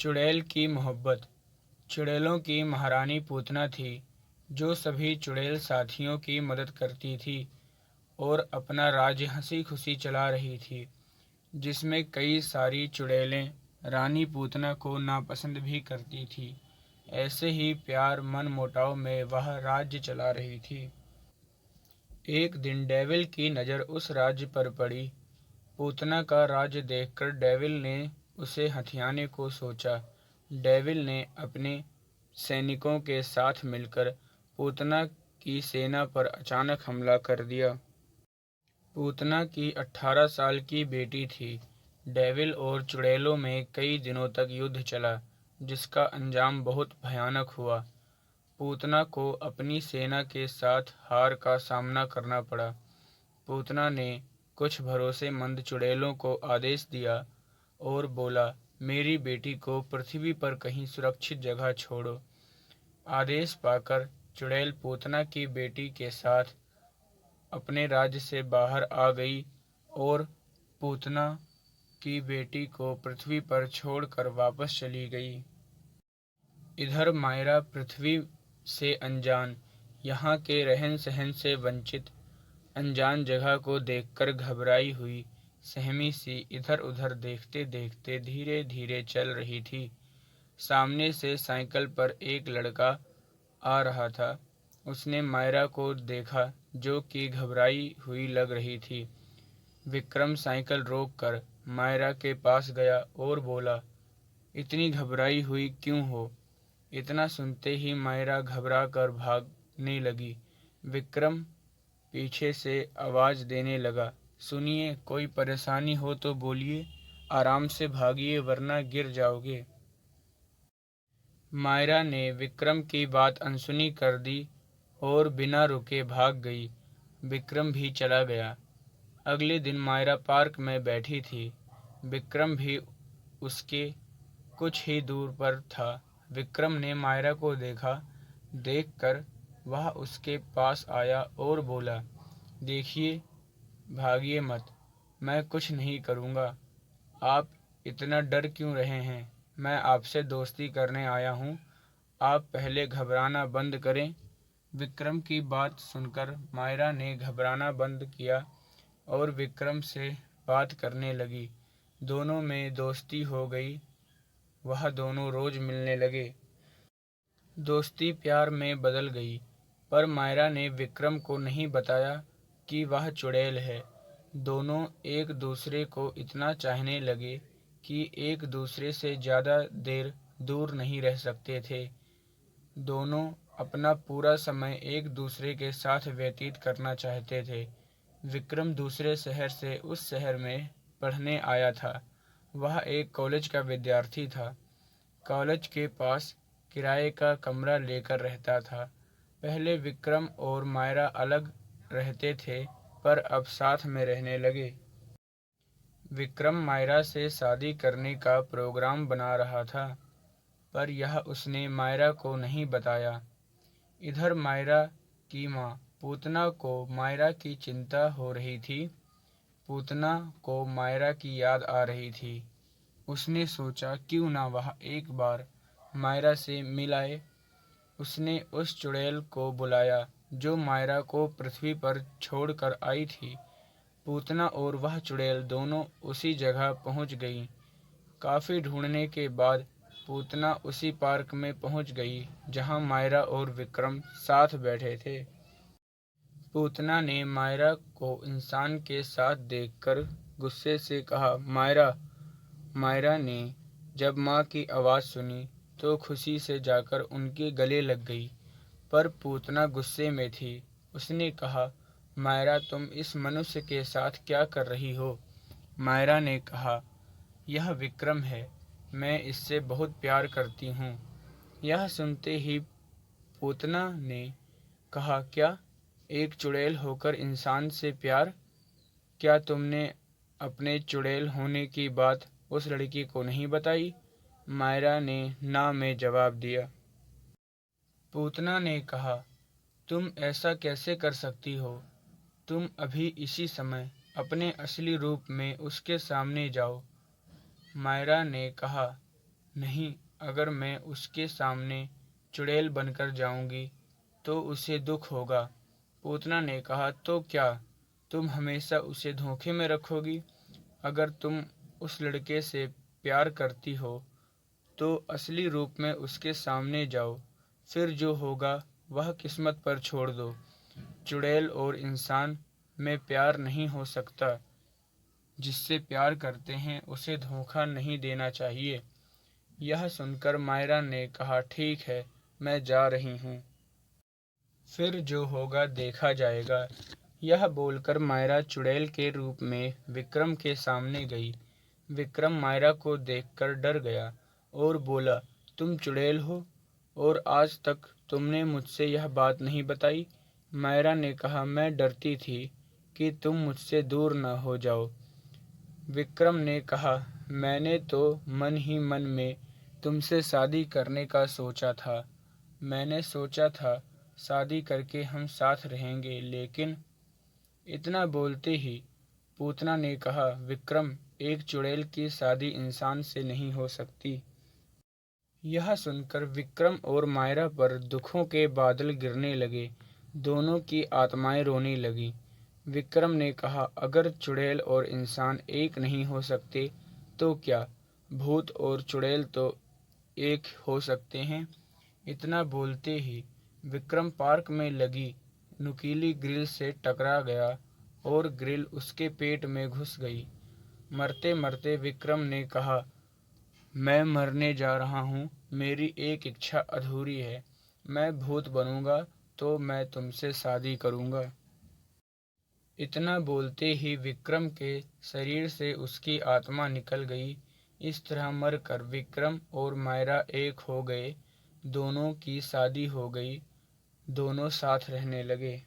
चुड़ैल की मोहब्बत। चुड़ैलों की महारानी पूतना थी, जो सभी चुड़ैल साथियों की मदद करती थी और अपना राज्य हंसी खुशी चला रही थी, जिसमें कई सारी चुड़ैलें रानी पूतना को नापसंद भी करती थी। ऐसे ही प्यार मन मोटाव में वह राज्य चला रही थी। एक दिन डेविल की नज़र उस राज्य पर पड़ी। पूतना का राज्य देखकर डेविल ने उसे हथियाने को सोचा। डेविल ने अपने सैनिकों के साथ मिलकर पूतना की सेना पर अचानक हमला कर दिया। पूतना की 18 साल की बेटी थी। डेविल और चुड़ैलों में कई दिनों तक युद्ध चला, जिसका अंजाम बहुत भयानक हुआ। पूतना को अपनी सेना के साथ हार का सामना करना पड़ा। पूतना ने कुछ भरोसेमंद चुड़ैलों को आदेश दिया और बोला, मेरी बेटी को पृथ्वी पर कहीं सुरक्षित जगह छोड़ो। आदेश पाकर चुड़ैल पूतना की बेटी के साथ अपने राज्य से बाहर आ गई और पूतना की बेटी को पृथ्वी पर छोड़कर वापस चली गई। इधर मायरा पृथ्वी से अनजान, यहाँ के रहन सहन से वंचित, अनजान जगह को देखकर घबराई हुई सहमी सी इधर उधर देखते देखते धीरे धीरे चल रही थी। सामने से साइकिल पर एक लड़का आ रहा था। उसने मायरा को देखा, जो कि घबराई हुई लग रही थी। विक्रम साइकिल रोककर मायरा के पास गया और बोला, इतनी घबराई हुई क्यों हो? इतना सुनते ही मायरा घबरा कर भागने लगी। विक्रम पीछे से आवाज़ देने लगा, सुनिए, कोई परेशानी हो तो बोलिए, आराम से भागिए वरना गिर जाओगे। मायरा ने विक्रम की बात अनसुनी कर दी और बिना रुके भाग गई। विक्रम भी चला गया। अगले दिन मायरा पार्क में बैठी थी। विक्रम भी उसके कुछ ही दूर पर था। विक्रम ने मायरा को देखा। देखकर वह उसके पास आया और बोला, देखिए, भागिए मत, मैं कुछ नहीं करूँगा। आप इतना डर क्यों रहे हैं? मैं आपसे दोस्ती करने आया हूँ। आप पहले घबराना बंद करें। विक्रम की बात सुनकर मायरा ने घबराना बंद किया और विक्रम से बात करने लगी। दोनों में दोस्ती हो गई। वह दोनों रोज मिलने लगे। दोस्ती प्यार में बदल गई, पर मायरा ने विक्रम को नहीं बताया कि वह चुड़ैल है। दोनों एक दूसरे को इतना चाहने लगे कि एक दूसरे से ज़्यादा देर दूर नहीं रह सकते थे। दोनों अपना पूरा समय एक दूसरे के साथ व्यतीत करना चाहते थे। विक्रम दूसरे शहर से उस शहर में पढ़ने आया था। वह एक कॉलेज का विद्यार्थी था। कॉलेज के पास किराए का कमरा लेकर रहता था। पहले विक्रम और मायरा अलग रहते थे, पर अब साथ में रहने लगे। विक्रम मायरा से शादी करने का प्रोग्राम बना रहा था, पर यह उसने मायरा को नहीं बताया। इधर मायरा की माँ पूतना को मायरा की चिंता हो रही थी। पूतना को मायरा की याद आ रही थी। उसने सोचा, क्यों ना वह एक बार मायरा से मिल आए। उसने उस चुड़ैल को बुलाया जो मायरा को पृथ्वी पर छोड़कर आई थी। पूतना और वह चुड़ैल दोनों उसी जगह पहुंच गईं। काफ़ी ढूंढने के बाद पूतना उसी पार्क में पहुंच गई जहां मायरा और विक्रम साथ बैठे थे। पूतना ने मायरा को इंसान के साथ देखकर गुस्से से कहा, मायरा। मायरा ने जब माँ की आवाज़ सुनी तो खुशी से जाकर उनके गले लग गई, पर पूतना गुस्से में थी। उसने कहा, मायरा, तुम इस मनुष्य के साथ क्या कर रही हो? मायरा ने कहा, यह विक्रम है, मैं इससे बहुत प्यार करती हूँ। यह सुनते ही पूतना ने कहा, क्या? एक चुड़ैल होकर इंसान से प्यार? क्या तुमने अपने चुड़ैल होने की बात उस लड़की को नहीं बताई? मायरा ने ना में जवाब दिया। पूतना ने कहा, तुम ऐसा कैसे कर सकती हो? तुम अभी इसी समय अपने असली रूप में उसके सामने जाओ। मायरा ने कहा, नहीं, अगर मैं उसके सामने चुड़ैल बनकर जाऊंगी तो उसे दुख होगा। पूतना ने कहा, तो क्या तुम हमेशा उसे धोखे में रखोगी? अगर तुम उस लड़के से प्यार करती हो तो असली रूप में उसके सामने जाओ, फिर जो होगा वह किस्मत पर छोड़ दो। चुड़ैल और इंसान में प्यार नहीं हो सकता। जिससे प्यार करते हैं उसे धोखा नहीं देना चाहिए। यह सुनकर मायरा ने कहा, ठीक है, मैं जा रही हूँ, फिर जो होगा देखा जाएगा। यह बोलकर मायरा चुड़ैल के रूप में विक्रम के सामने गई। विक्रम मायरा को देखकर डर गया और बोला, तुम चुड़ैल हो और आज तक तुमने मुझसे यह बात नहीं बताई। मायरा ने कहा, मैं डरती थी कि तुम मुझसे दूर न हो जाओ। विक्रम ने कहा, मैंने तो मन ही मन में तुमसे शादी करने का सोचा था। मैंने सोचा था शादी करके हम साथ रहेंगे, लेकिन इतना बोलते ही पूतना ने कहा, विक्रम, एक चुड़ैल की शादी इंसान से नहीं हो सकती। यह सुनकर विक्रम और मायरा पर दुखों के बादल गिरने लगे। दोनों की आत्माएं रोने लगीं। विक्रम ने कहा, अगर चुड़ैल और इंसान एक नहीं हो सकते तो क्या भूत और चुड़ैल तो एक हो सकते हैं? इतना बोलते ही विक्रम पार्क में लगी नुकीली ग्रिल से टकरा गया और ग्रिल उसके पेट में घुस गई। मरते मरते विक्रम ने कहा, मैं मरने जा रहा हूँ, मेरी एक इच्छा अधूरी है। मैं भूत बनूंगा तो मैं तुमसे शादी करूंगा। इतना बोलते ही विक्रम के शरीर से उसकी आत्मा निकल गई। इस तरह मरकर विक्रम और मायरा एक हो गए। दोनों की शादी हो गई। दोनों साथ रहने लगे।